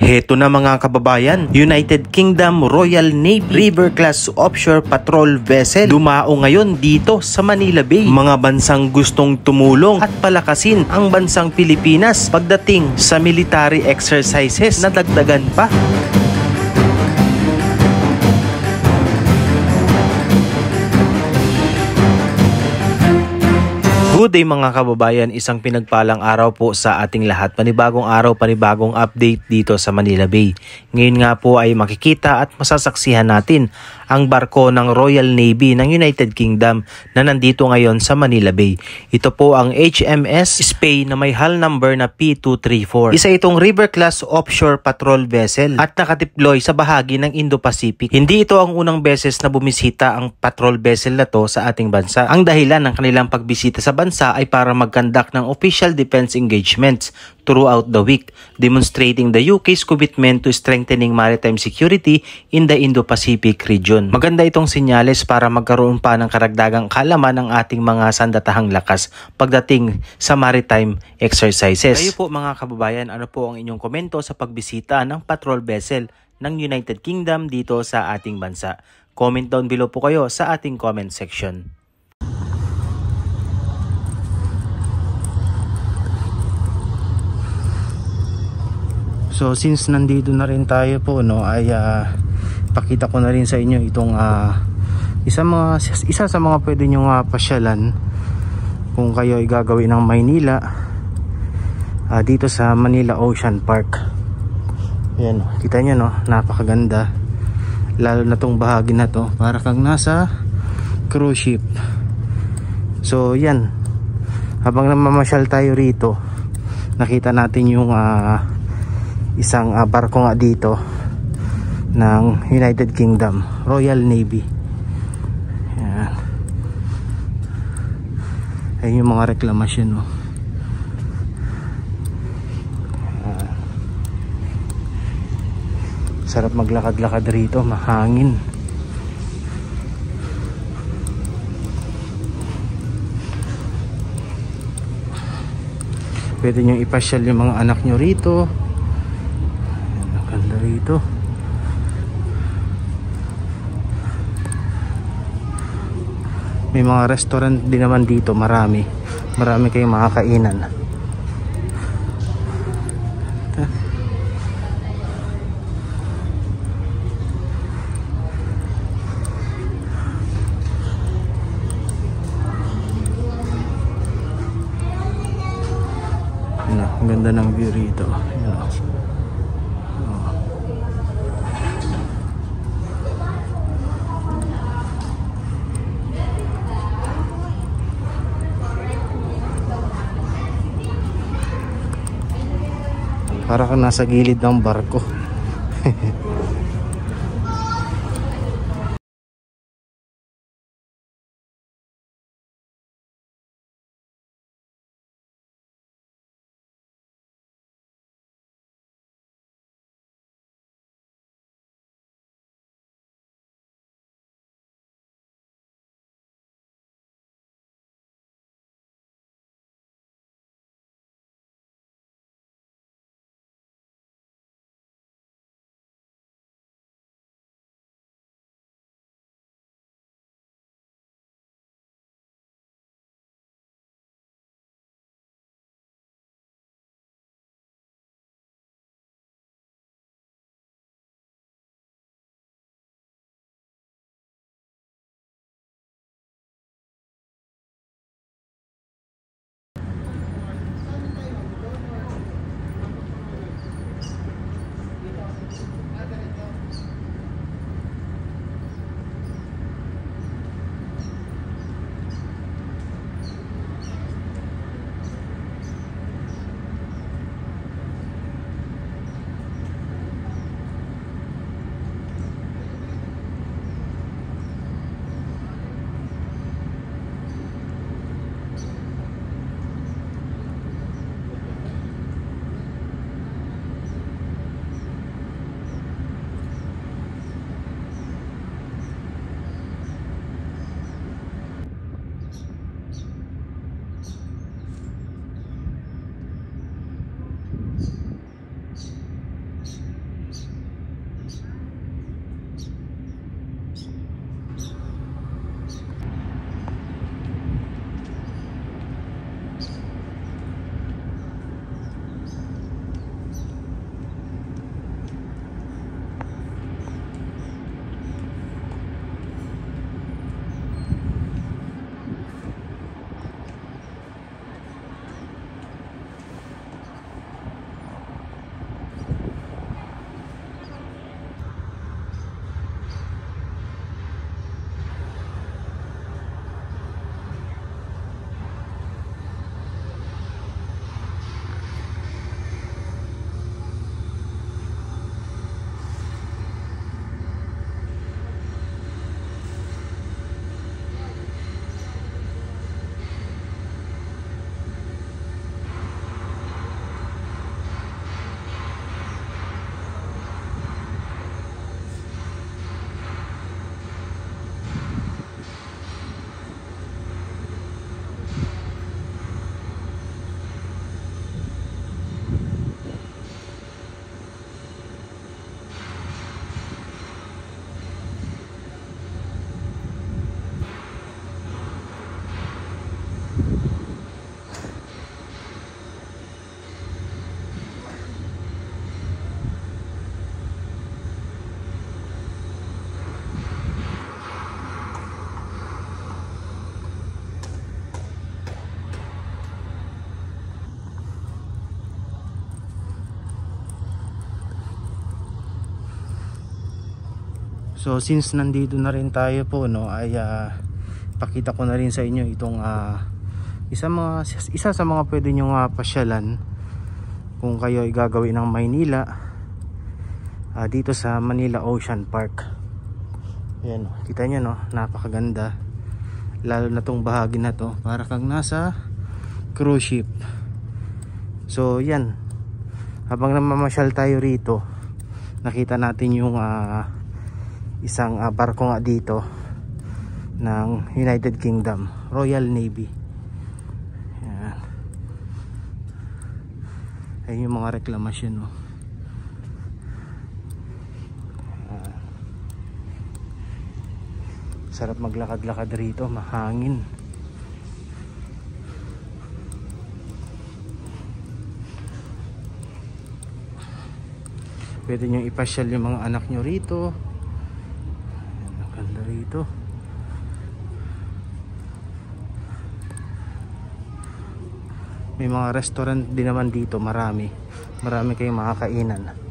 Heto na mga kababayan, United Kingdom Royal Navy River Class Offshore Patrol Vessel dumao ngayon dito sa Manila Bay. Mga bansang gustong tumulong at palakasin ang bansang Pilipinas pagdating sa military exercises na dagdagan pa. Good day mga kababayan, isang pinagpalang araw po sa ating lahat. Panibagong araw, panibagong update dito sa Manila Bay. Ngayon nga po ay makikita at masasaksihan natin ang barko ng Royal Navy ng United Kingdom na nandito ngayon sa Manila Bay. Ito po ang HMS Spey na may hull number na P234. Isa itong River Class Offshore Patrol Vessel at nakadeploy sa bahagi ng Indo-Pacific. Hindi ito ang unang beses na bumisita ang patrol vessel na to sa ating bansa. Ang dahilan ng kanilang pagbisita sa bansa ay para mag-conduct ng official defense engagements throughout the week, demonstrating the UK's commitment to strengthening maritime security in the Indo-Pacific region. Maganda itong senyales para magkaroon pa ng karagdagang kaalaman ng ating mga sandatahang lakas pagdating sa maritime exercises. Kayo po mga kababayan, ano po ang inyong komento sa pagbisita ng patrol vessel ng United Kingdom dito sa ating bansa? Comment down below po kayo sa ating comment section. So since nandito na rin tayo po, no, ay pakita ko na rin sa inyo itong isa sa mga pwede nyo pasyalan kung kayo ay gagawin ng Maynila dito sa Manila Ocean Park. Ayan, kita nyo, no, napakaganda, lalo na tong bahagi na to, para kang nasa cruise ship. So yan, habang namamasyal tayo rito, nakita natin yung isang barko nga dito ng United Kingdom Royal Navy. Ayan. Ayun yung mga reklamasyon, no? Sarap maglakad-lakad rito, mahangin. Pwede nyo ipasyal yung mga anak nyo rito. Ganda rito. May mga restaurant din naman dito, marami kayong makakainan. Ang ganda ng view rito. Para kang nasa gilid ng barko. So since nandito na rin tayo po, no, ay pakita ko na rin sa inyo itong isa sa mga pwede nyo pasyalan kung kayo ay gagawin ng Maynila, dito sa Manila Ocean Park. Ayan, kita nyo, no, napakaganda, lalo na tong bahagi na to, para kang nasa cruise ship. So yan, habang namamasyal tayo rito, nakita natin yung isang barko nga dito ng United Kingdom, Royal Navy. Ayan. Ayun yung mga reklamasyon, no? Sarap maglakad-lakad rito, mahangin. Pwede nyo ipasyal yung mga anak nyo rito. Ayan, ang ganda rito. May mga restaurant din naman dito, marami kayong makakainan.